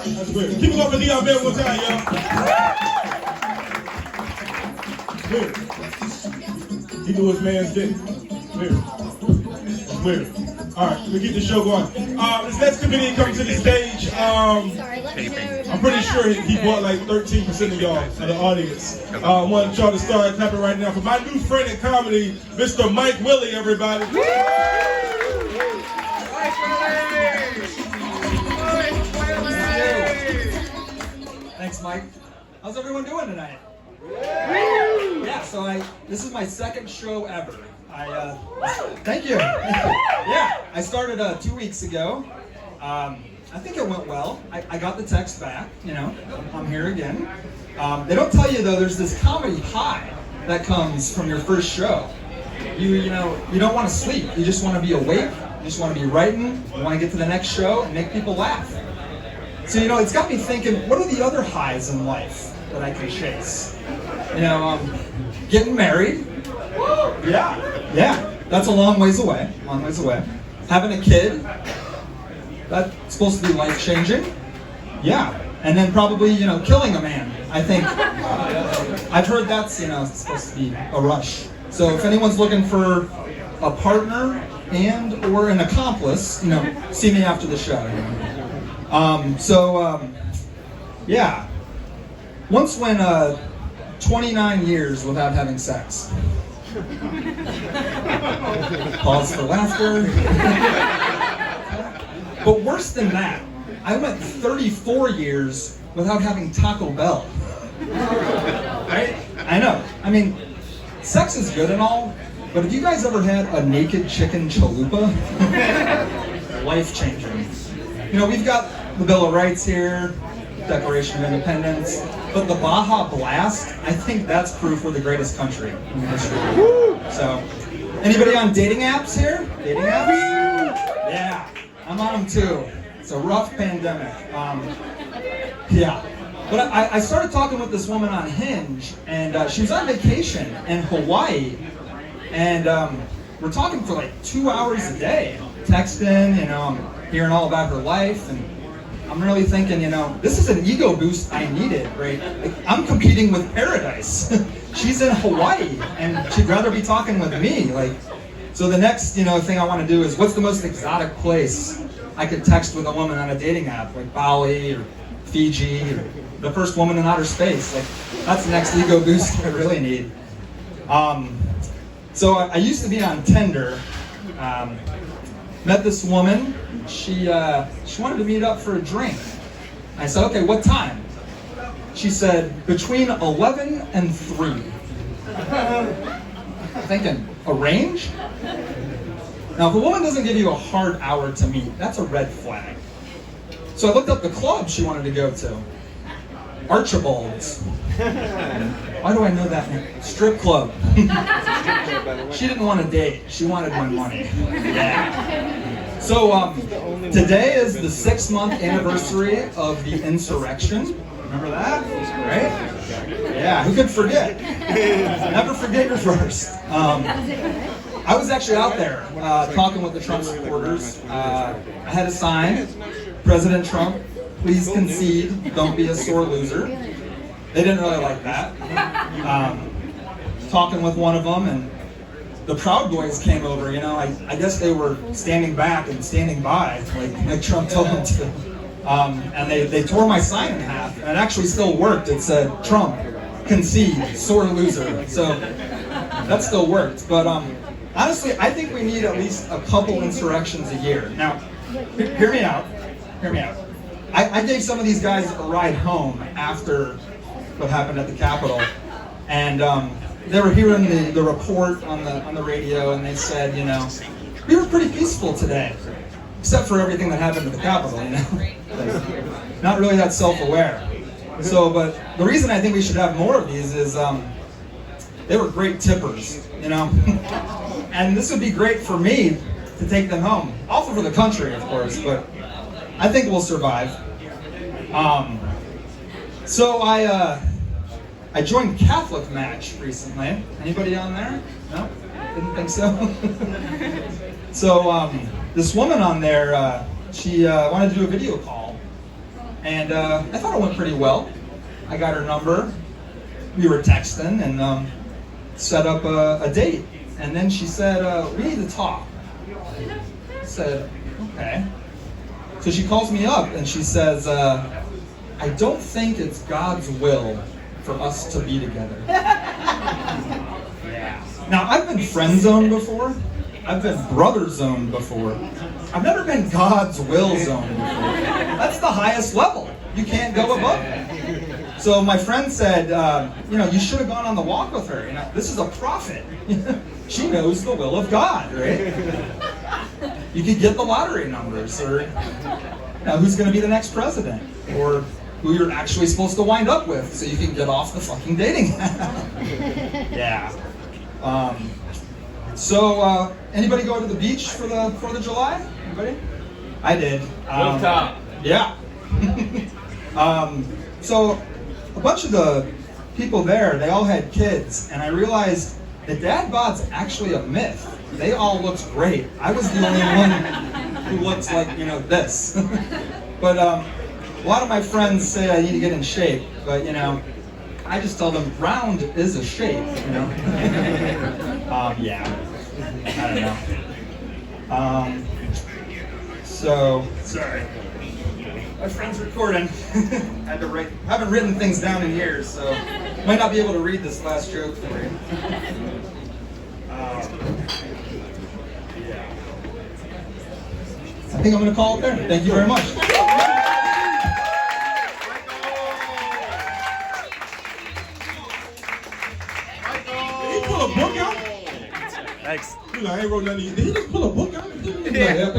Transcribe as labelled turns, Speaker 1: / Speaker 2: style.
Speaker 1: That's weird. Keep it up for Leon Bell one time, y'all. Weird. He knew his man's dick. Weird. Weird. All right, we keep the show going. This next comedian comes to the stage. I'm pretty sure he brought like 13% of y'all of the audience. I want y'all to start clapping right now for my new friend in comedy, Mr. Mike Willie, everybody.
Speaker 2: Thanks, Mike. How's everyone doing tonight? Yeah, so this is my second show ever. Thank you. Yeah, I started 2 weeks ago. I think it went well. I got the text back, I'm here again. They don't tell you though, there's this comedy high that comes from your first show. You don't want to sleep. You just want to be awake. You just want to be writing. You want to get to the next show and make people laugh. So, it's got me thinking, what are the other highs in life that I can chase? Getting married. Yeah, that's a long ways away. Having a kid. That's supposed to be life-changing. Yeah. And then probably, killing a man. I think, I've heard that's, supposed to be a rush. So if anyone's looking for a partner and or an accomplice, see me after the show. Yeah. Once went 29 years without having sex. Pause for laughter. But worse than that, I went 34 years without having Taco Bell. Right? I know. I mean, sex is good and all, but have you guys ever had a naked chicken chalupa? Life-changing. We've got the Bill of Rights here, Declaration of Independence, but the Baja Blast, I think that's proof we're the greatest country in history. So, anybody on dating apps here? Dating apps? Yeah, I'm on them too. It's a rough pandemic. Yeah. But I started talking with this woman on Hinge, and she was on vacation in Hawaii, and we're talking for like 2 hours a day, texting, I'm hearing all about her life, and I'm really thinking, this is an ego boost I needed, right? Like, I'm competing with paradise. She's in Hawaii, and she'd rather be talking with me. So the next, thing I want to do is, what's the most exotic place I could text with a woman on a dating app, like Bali or Fiji, or the first woman in outer space? That's the next ego boost I really need. So I used to be on Tinder. Met this woman. She wanted to meet up for a drink. I said, okay, what time? She said, between 11 and 3. I'm thinking, a range? Now, if a woman doesn't give you a hard hour to meet, that's a red flag. So I looked up the club she wanted to go to. Archibald's. Why do I know that name? Strip club. She didn't want to date. She wanted my money. Yeah. So today is the 6-month anniversary of the insurrection. Remember that? Right? Yeah, who could forget? Never forget your first. I was actually out there talking with the Trump supporters. I had a sign, President Trump, please concede, don't be a sore loser. They didn't really like that. Talking with one of them, and the Proud Boys came over, I guess they were standing back and standing by, like Trump told them to. And they tore my sign in half, and it actually still worked. It said, Trump, concede, sore loser. So that still worked. But honestly, I think we need at least a couple insurrections a year. Now, hear me out. I gave some of these guys a ride home after what happened at the Capitol, and they were hearing the report on the radio, and they said, we were pretty peaceful today, except for everything that happened at the Capitol. Not really that self-aware. So, but the reason I think we should have more of these is they were great tippers, and this would be great for me to take them home. Also for the country, of course, but I think we'll survive. So I joined Catholic Match recently. Anybody on there? No? Didn't think so? So this woman on there, she wanted to do a video call. And I thought it went pretty well. I got her number. We were texting and set up a date. And then she said, we need to talk. I said, okay. So she calls me up and she says, I don't think it's God's will for us to be together. Yeah. Now, I've been friend zoned before. I've been brother zoned before. I've never been God's will zoned before. That's the highest level. You can't go above it. So my friend said, you should have gone on the walk with her. This is a prophet. She knows the will of God, right? You could get the lottery numbers, or who's going to be the next president, or who you're actually supposed to wind up with, so you can get off the fucking dating app. Yeah. So anybody go to the beach for the 4th of July? Anybody? I did.
Speaker 3: Rooftop.
Speaker 2: Yeah. So a bunch of the people there, they all had kids, and I realized the dad bod's actually a myth. They all looked great. I was the only one who looks like, this. But a lot of my friends say I need to get in shape, but I just tell them round is a shape, yeah. I don't know. So, sorry. My friend's recording. Had to write. Haven't written things down in years, so might not be able to read this last joke for you. Yeah. I think I'm going to call it there. Thank you very much.
Speaker 1: Did he pull a book out?
Speaker 3: Thanks.
Speaker 1: He's like, I ain't wrote nothing. Did he just pull a book out?
Speaker 2: Yeah.